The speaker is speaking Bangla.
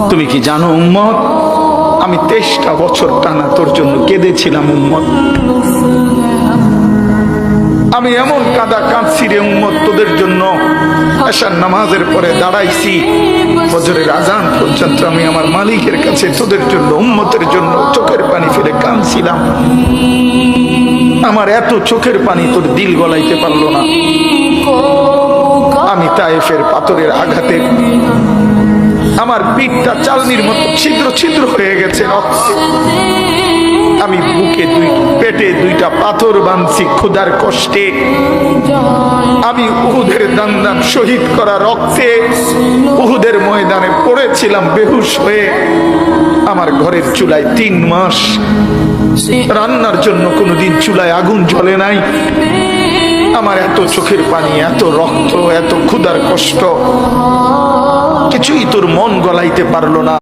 তুমি কি জানো উম্মত, আমি 23টা বছর টানা তোর জন্য কেঁদেছিলাম উম্মত। আমি এমন কাঁদা কাঁদছি রে উম্মত তোদের জন্য। এশার নামাজের পরে দাঁড়াইছি, ফজরের আজান পর্যন্ত আমি আমার মালিকের কাছে তোদের জন্য, উম্মতের জন্য চোখের পানি ফেলে কাঁদছিলাম। আমার এত চোখের পানি তোর দিল গলাইতে পারলো না। আমি তায়েফের পাথরের আঘাতে আমার পিঠটা চালনির মতো ছিদ্র ছিদ্র হয়ে গেছে রক্তে। আমি বুকে পেটে 2টা পাথর বাঁধছি ক্ষুধার কষ্টে। আমি উহুদের দান শহীদ করা রক্তে উহুদের ময়দানে পড়েছিলাম বেহুশ হয়ে। আমার ঘরের চুলায় 3 মাস রান্নার জন্য কোনোদিন চুলায় আগুন জ্বলে নাই। আমার এত চোখের পানি, এত রক্ত, এত ক্ষুধার কষ্ট, কিছুই তোর মন গলাইতে পারলো না।